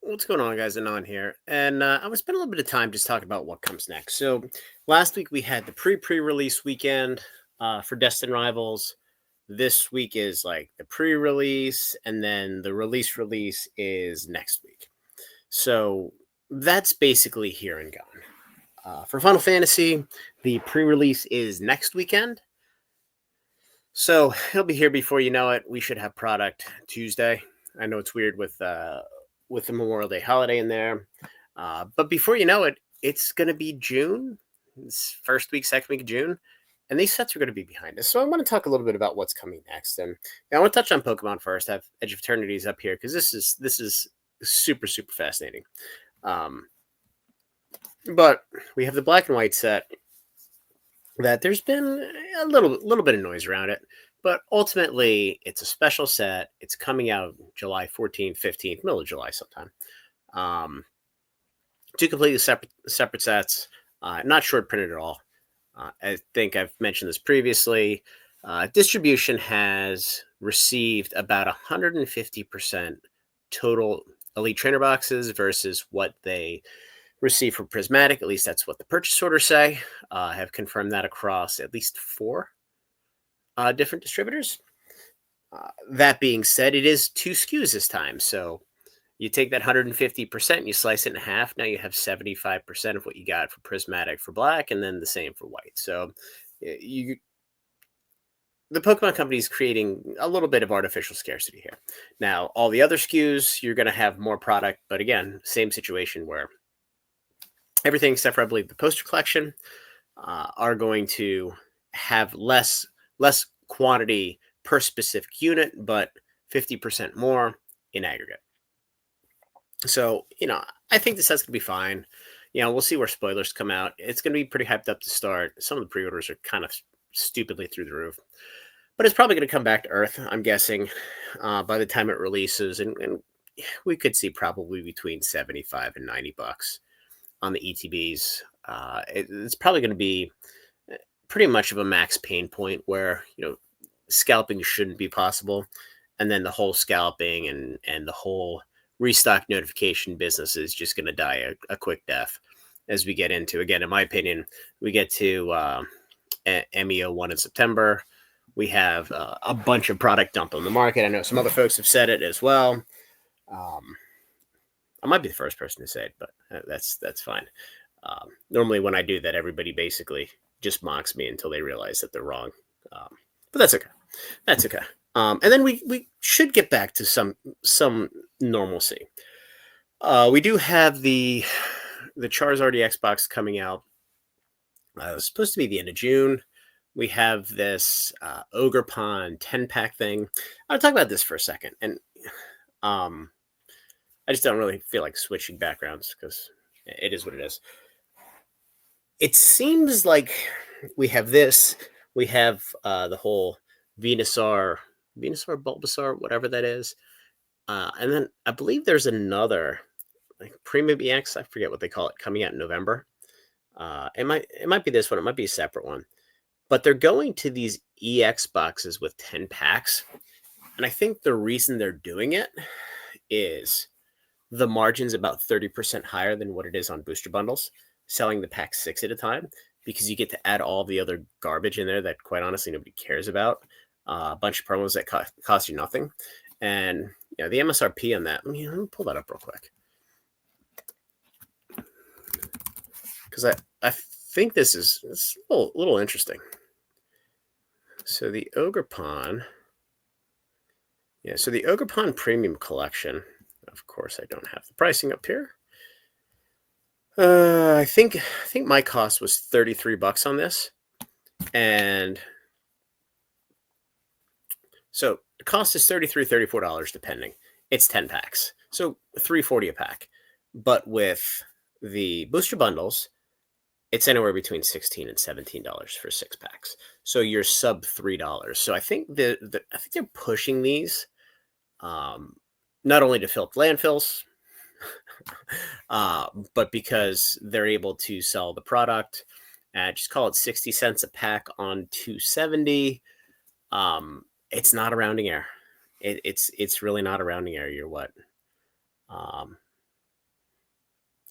What's going on, guys? Anon here, and I was spending a little bit of time just talking about what comes next. So, last week we had the pre-release weekend for Destined Rivals. This week is like the pre-release, and then the release is next week. So that's basically here and gone. For Final Fantasy, the pre-release is next weekend, so it'll be here before you know it. We should have product Tuesday. I know it's weird with the Memorial Day holiday in there, but before you know it, it's going to be June. It's first week, second week of June, and these sets are going to be behind us. So I want to talk a little bit about what's coming next, and I want to touch on Pokemon first. I have Edge of Eternities up here because this is super fascinating. Um, but we have the black and white set that there's been a little bit of noise around it, but ultimately it's a special set. It's coming out July 14th, 15th, middle of July sometime. Two completely separate sets, not short printed at all. I think I've mentioned this previously. Distribution has received about 150% total Elite Trainer boxes versus what they receive from Prismatic. At least that's what the purchase orders say. I have confirmed that across at least four different distributors. That being said, it is two SKUs this time. So you take that 150% and you slice it in half. Now you have 75% of what you got for Prismatic for black, and then the same for white. So the Pokemon Company is creating a little bit of artificial scarcity here. Now, all the other SKUs, you're going to have more product, but again, same situation where everything except for, I believe, the poster collection are going to have less quantity per specific unit, but 50% more in aggregate. So, I think this set's going to be fine. We'll see where spoilers come out. It's going to be pretty hyped up to start. Some of the pre-orders are kind of stupidly through the roof. But it's probably going to come back to earth, I'm guessing, by the time it releases. And we could see probably between 75 and 90 bucks on the ETBs. It's probably going to be pretty much of a max pain point where, scalping shouldn't be possible. And then the whole scalping and the whole restock notification business is just going to die a quick death as we get into, again, in my opinion, we get to MEO 1 in September. We have a bunch of product dumped on the market. I know some other folks have said it as well. I might be the first person to say it, but that's fine. Normally when I do that, everybody basically just mocks me until they realize that they're wrong. But that's okay. That's okay. And then we should get back to some normalcy. We do have the Charizard EX box coming out. It was supposed to be the end of June. We have this Ogre Pond 10-pack thing. I'll talk about this for a second. And I just don't really feel like switching backgrounds because it is what it is. It seems like we have this. We have the whole Venusaur, Bulbasaur, whatever that is. And then I believe there's another, like Premium EX, I forget what they call it, coming out in November. It might be this one. It might be a separate one. But they're going to these EX boxes with 10 packs. And I think the reason they're doing it is the margin's about 30% higher than what it is on booster bundles, selling the pack 6 at a time, because you get to add all the other garbage in there that, quite honestly, nobody cares about. A bunch of promos that cost you nothing. And the MSRP on that, let me pull that up real quick. Because I think this is a little interesting. So the Ogre Pond. Yeah, so the Ogre Pond Premium Collection. Of course, I don't have the pricing up here. I think my cost was $33 on this. And so the cost is $33, $34 depending. It's 10 packs. So $3.40 a pack. But with the booster bundles, it's anywhere between $16 and $17 for 6 packs. So you're sub $3. So I think I think they're pushing these not only to fill up landfills, but because they're able to sell the product at, just call it 60 cents a pack on 270. It's not a rounding error. It's really not a rounding error. You're what?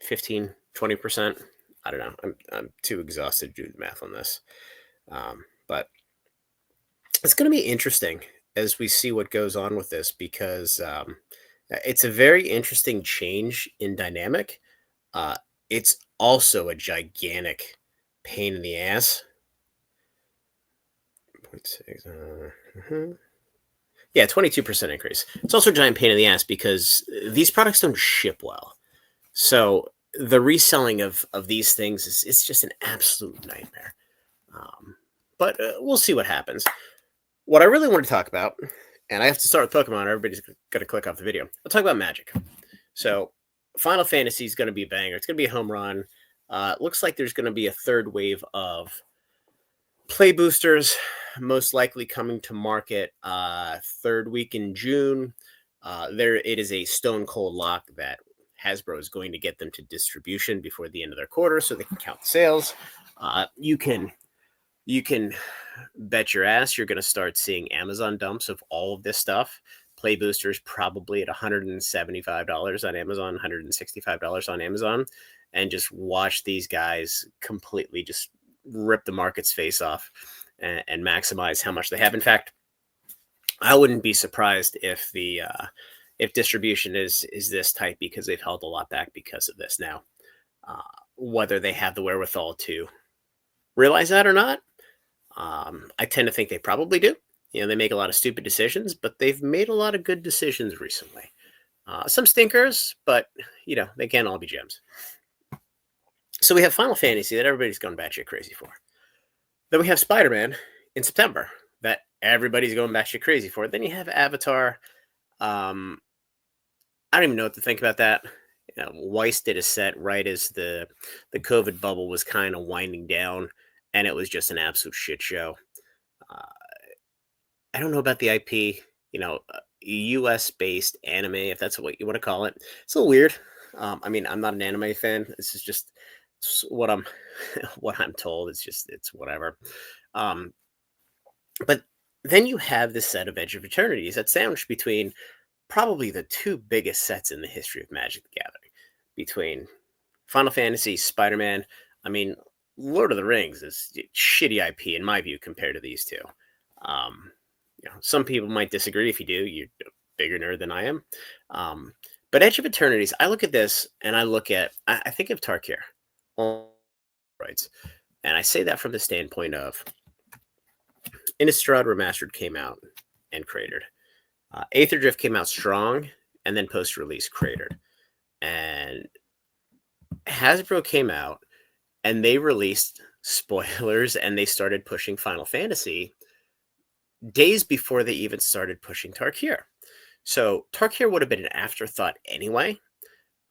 15, 20%. I don't know. I'm too exhausted to do the math on this. But it's going to be interesting as we see what goes on with this because it's a very interesting change in dynamic. Uh, it's also a gigantic pain in the ass. 0.6, yeah, 22% increase. It's also a giant pain in the ass because these products don't ship well. So the reselling of these things is it's just an absolute nightmare. But we'll see what happens. What I really want to talk about, and I have to start with Pokemon. Everybody's going to click off the video. I'll talk about Magic. So Final Fantasy is going to be a banger. It's going to be a home run. It looks like there's going to be a third wave of play boosters, most likely coming to market third week in June. There, it is a stone cold lock that Hasbro is going to get them to distribution before the end of their quarter, so they can count the sales. You can bet your ass you're going to start seeing Amazon dumps of all of this stuff. Play boosters probably at $175 on Amazon, $165 on Amazon, and just watch these guys completely just rip the market's face off and maximize how much they have. In fact, I wouldn't be surprised if the if distribution is this tight because they've held a lot back because of this. Now, whether they have the wherewithal to realize that or not, I tend to think they probably do. You know, they make a lot of stupid decisions, but they've made a lot of good decisions recently. Some stinkers, but you know, they can't all be gems. So we have Final Fantasy that everybody's going batshit crazy for. Then we have Spider-Man in September that everybody's going batshit crazy for. Then you have Avatar. I don't even know what to think about that. You know, Weiss did a set right as the COVID bubble was kind of winding down, and it was just an absolute shit show. I don't know about the IP. You know, U.S. based anime, if that's what you want to call it. It's a little weird. I mean, I'm not an anime fan. This is just what I'm what I'm told. It's whatever. But then you have this set of Edge of Eternities that's sandwiched between probably the two biggest sets in the history of Magic the Gathering, between Final Fantasy, Spider-Man. I mean, Lord of the Rings is shitty IP in my view compared to these two. You know, some people might disagree. If you do, you're a bigger nerd than I am. But Edge of Eternities, I look at this and I think of Tarkir, right? And I say that from the standpoint of Innistrad Remastered came out and cratered. Aether Drift came out strong and then post-release cratered. And Hasbro came out and they released spoilers and they started pushing Final Fantasy days before they even started pushing Tarkir. So Tarkir would have been an afterthought anyway.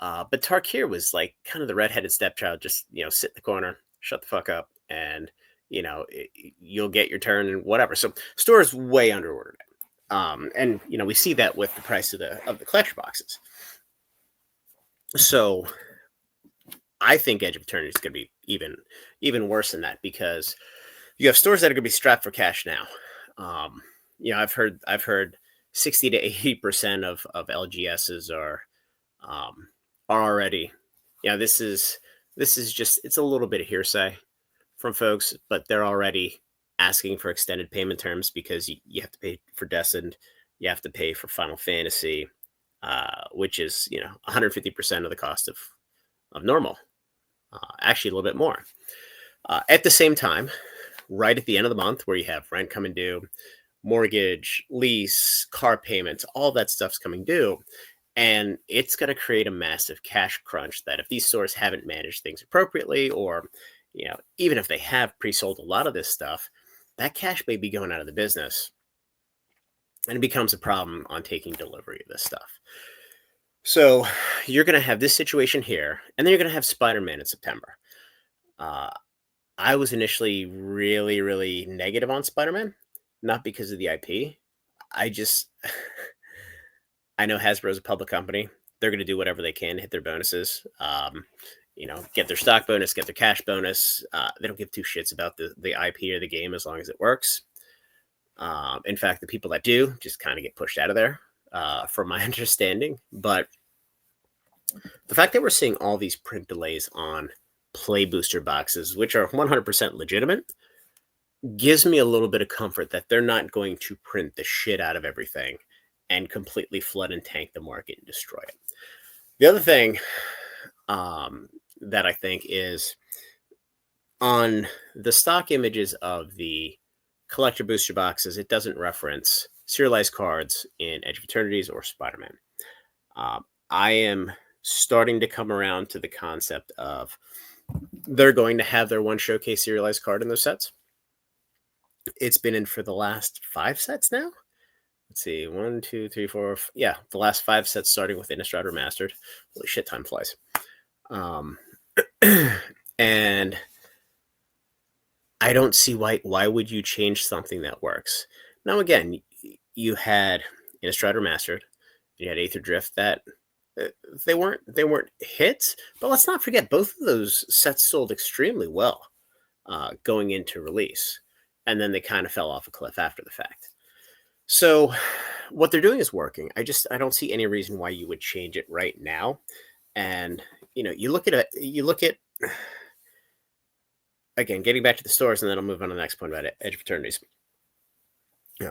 But Tarkir was like kind of the redheaded stepchild, just, you know, sit in the corner, shut the fuck up, and, you know, you'll get your turn and whatever. So store is way underordered. And, you know, we see that with the price of the collector boxes. So I think Edge of Eternity is going to be even worse than that because you have stores that are going to be strapped for cash now. You know, I've heard 60 to 80% of LGSs are already, you know, this is just, it's a little bit of hearsay from folks, but they're already asking for extended payment terms because you have to pay for Destined, you have to pay for Final Fantasy, which is, you know, 150% of the cost of normal, actually a little bit more. At the same time, right at the end of the month where you have rent coming due, mortgage, lease, car payments, all that stuff's coming due. And it's going to create a massive cash crunch that if these stores haven't managed things appropriately, or, you know, even if they have pre-sold a lot of this stuff, that cash may be going out of the business. And it becomes a problem on taking delivery of this stuff. So you're going to have this situation here, and then you're going to have Spider-Man in September. I was initially really, really negative on Spider-Man, not because of the IP. I know Hasbro is a public company. They're going to do whatever they can to hit their bonuses. You know, get their stock bonus, get their cash bonus. They don't give two shits about the IP or the game as long as it works. In fact, the people that do just kind of get pushed out of there, from my understanding. But The fact that we're seeing all these print delays on play booster boxes, which are 100% legitimate, gives me a little bit of comfort that they're not going to print the shit out of everything and completely flood and tank the market and destroy it. The other thing that I think is on the stock images of the collector booster boxes, it doesn't reference serialized cards in Edge of Eternities or Spider-Man. I am starting to come around to the concept of they're going to have their one showcase serialized card in those sets. It's been in for the last 5 sets now. Let's see, 1, 2, 3, 4. Yeah, the last 5 sets starting with Innistrad Remastered. Holy shit, time flies. And I don't see why would you change something that works. Now again, you had Innistrad Remastered, you had Aether Drift that they weren't hits, but let's not forget both of those sets sold extremely well going into release, and then they kind of fell off a cliff after the fact. So what they're doing is working. I don't see any reason why you would change it right now. And you look at again, getting back to the stores, and then I'll move on to the next point about Edge of Eternities.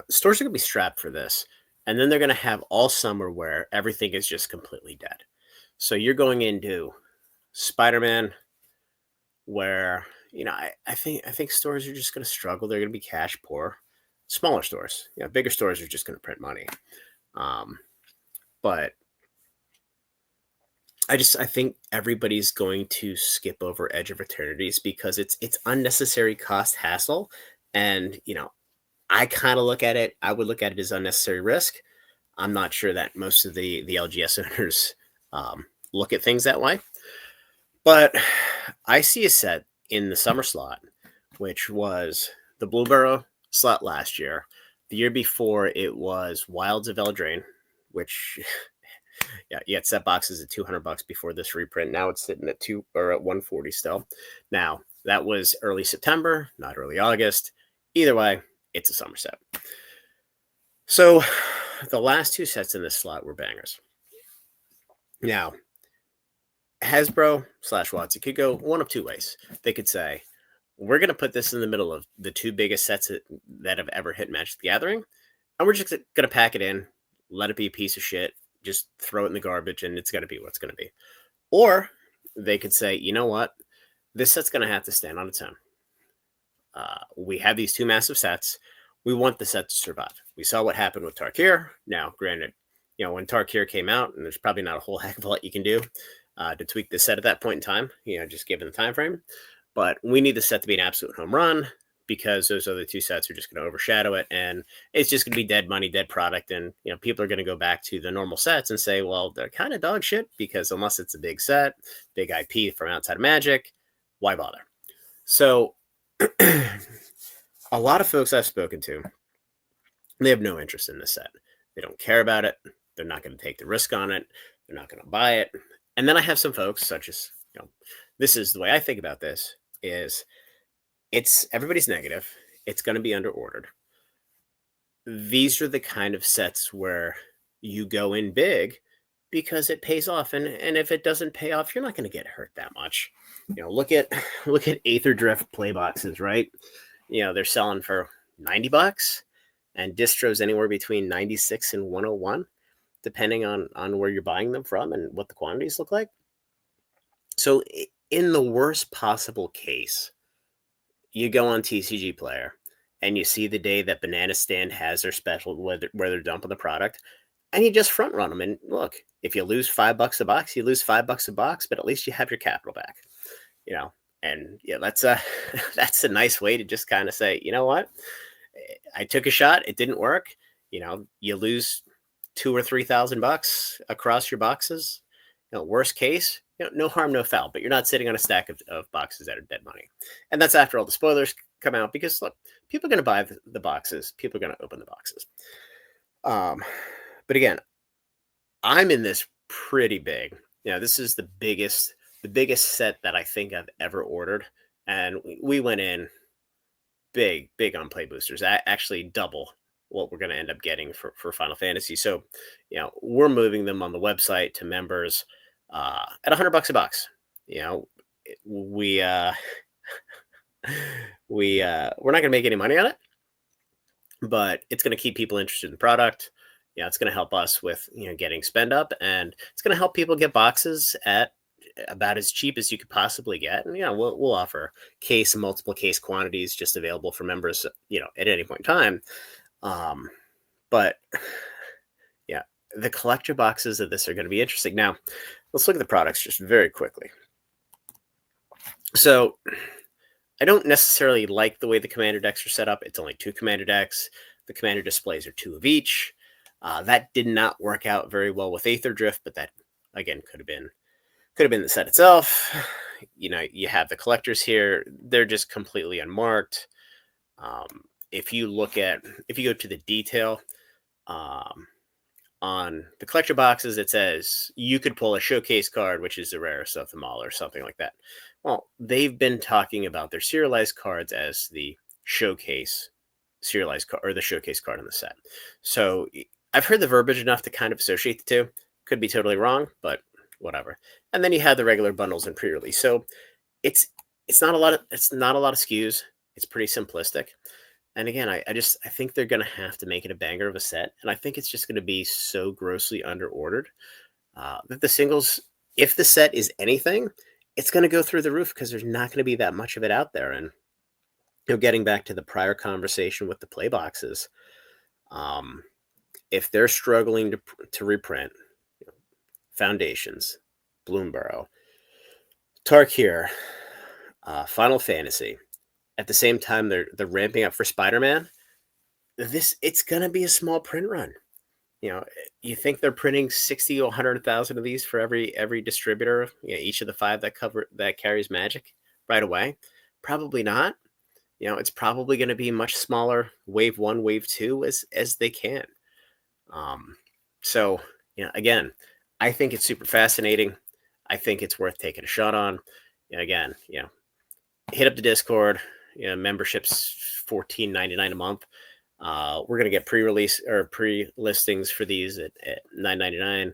Stores are going to be strapped for this, and then they're going to have all summer where everything is just completely dead. So you're going into Spider-Man, where I think stores are just going to struggle. They're going to be cash poor. Smaller stores, bigger stores are just going to print money. But I think everybody's going to skip over Edge of Eternities because it's unnecessary cost hassle, and I kind of look at it. I would look at it as unnecessary risk. I'm not sure that most of the LGS owners look at things that way, but I see a set in the summer slot, which was the Blueburrow slot last year. The year before, it was Wilds of Eldraine, which you had set boxes at $200 before this reprint. Now it's sitting at at 140 still. Now that was early September, not early August. Either way, it's a summer set. So the last 2 sets in this slot were bangers. Now, Hasbro / Watson could go one of 2 ways. They could say, we're going to put this in the middle of the 2 biggest sets that have ever hit Magic the Gathering, and we're just going to pack it in, let it be a piece of shit, just throw it in the garbage, and it's going to be what it's going to be. Or they could say, you know what? This set's going to have to stand on its own. We have these 2 massive sets. We want the set to survive. We saw what happened with Tarkir. Now, granted, when Tarkir came out, and there's probably not a whole heck of a lot you can do to tweak the set at that point in time, just given the time frame. But we need the set to be an absolute home run because those other 2 sets are just going to overshadow it, and it's just going to be dead money, dead product, and people are going to go back to the normal sets and say, well, they're kind of dog shit because unless it's a big set, big IP from outside of Magic, why bother? So a lot of folks I've spoken to, they have no interest in this set. They don't care about it. They're not going to take the risk on it. They're not going to buy it. And then I have some folks such as, this is the way I think about this is everybody's negative. It's going to be under ordered. These are the kind of sets where you go in big because it pays off. And if it doesn't pay off, you're not going to get hurt that much. Look at Aether Drift play boxes, right? They're selling for $90 and distros anywhere between 96 and 101, depending on where you're buying them from and what the quantities look like. So in the worst possible case, you go on TCG Player and you see the day that Banana Stand has their special where they're dumping the product, and you just front run them. And look, if you lose $5 a box, you lose $5 a box, but at least you have your capital back. And that's a nice way to just kind of say, you know what, I took a shot, it didn't work. You lose $2,000 or $3,000 across your boxes. Worst case, no harm, no foul, but you're not sitting on a stack of boxes that are dead money. And that's after all the spoilers come out, because look, people are going to buy the boxes. People are going to open the boxes. But again, I'm in this pretty big. This is the biggest set that I think I've ever ordered. And we went in big on play boosters, actually double what we're going to end up getting for Final Fantasy. So, we're moving them on the website to members. at $100 a box. You know, we we're not going to make any money on it, but it's going to keep people interested in the product. It's going to help us with getting spend up, and it's going to help people get boxes at about as cheap as you could possibly get. And we'll offer case and multiple case quantities just available for members, at any point in time. But yeah, the collector boxes of this are going to be interesting. Now, let's look at the products just very quickly. So I don't necessarily like the way the commander decks are set up. It's only 2 commander decks. The commander displays are 2 of each. That did not work out very well with Aether Drift, but that again could have been the set itself. You have the collectors here; they're just completely unmarked. If you go to the detail on the collector boxes, it says you could pull a showcase card, which is the rarest of them all, or something like that. Well, they've been talking about their serialized cards as the showcase serialized card, or the showcase card in the set. So I've heard the verbiage enough to kind of associate the two. Could be totally wrong, but whatever. And then you have the regular bundles and pre-release. So it's not a lot of SKUs. It's pretty simplistic. And again, I think they're going to have to make it a banger of a set. And I think it's just going to be so grossly under ordered that the singles, if the set is anything, it's going to go through the roof because there's not going to be that much of it out there. And getting back to the prior conversation with the play boxes, if they're struggling to reprint Foundations, Bloomburrow, Tarkir, Final Fantasy, at the same time they're ramping up for Spider-Man, it's gonna be a small print run. You think they're printing 60 to 100,000 of these for every distributor, each of the 5 that carries Magic right away? Probably not. It's probably going to be much smaller wave 1, wave 2 as they can. So again, I think it's super fascinating. I think it's worth taking a shot on. Again, hit up the Discord. Membership's $14.99 a month. We're gonna get pre-release or pre-listings for these at $9.99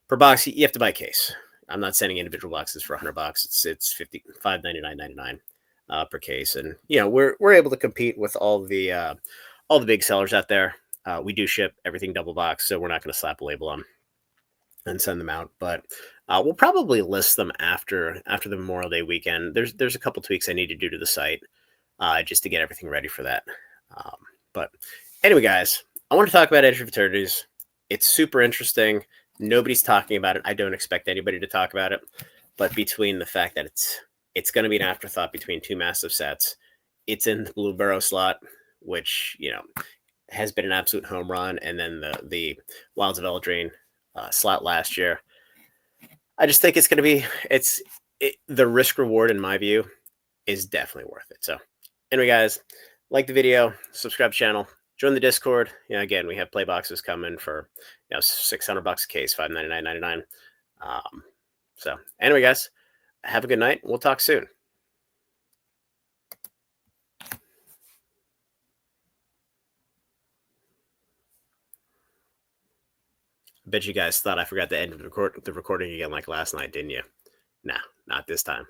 per box. You have to buy a case. I'm not sending individual boxes for $100. It's $55.99.99 per case, and we're able to compete with all the big sellers out there. We do ship everything double box, so we're not going to slap a label on and send them out. But we'll probably list them after the Memorial Day weekend. There's a couple tweaks I need to do to the site just to get everything ready for that. But anyway, guys, I want to talk about Edge of Eternities. It's super interesting. Nobody's talking about it. I don't expect anybody to talk about it. But between the fact that it's going to be an afterthought between 2 massive sets, it's in the Bloomburrow slot, which has been an absolute home run, and then the Wilds of Eldraine slot last year. I just think it's going to be the risk reward, in my view, is definitely worth it. So anyway, guys, like the video, subscribe to the channel, join the Discord. Again, we have play boxes coming for $600 a case, $599.99. So anyway, guys, have a good night. We'll talk soon. I bet you guys thought I forgot to end the recording again like last night, didn't you? Nah, not this time.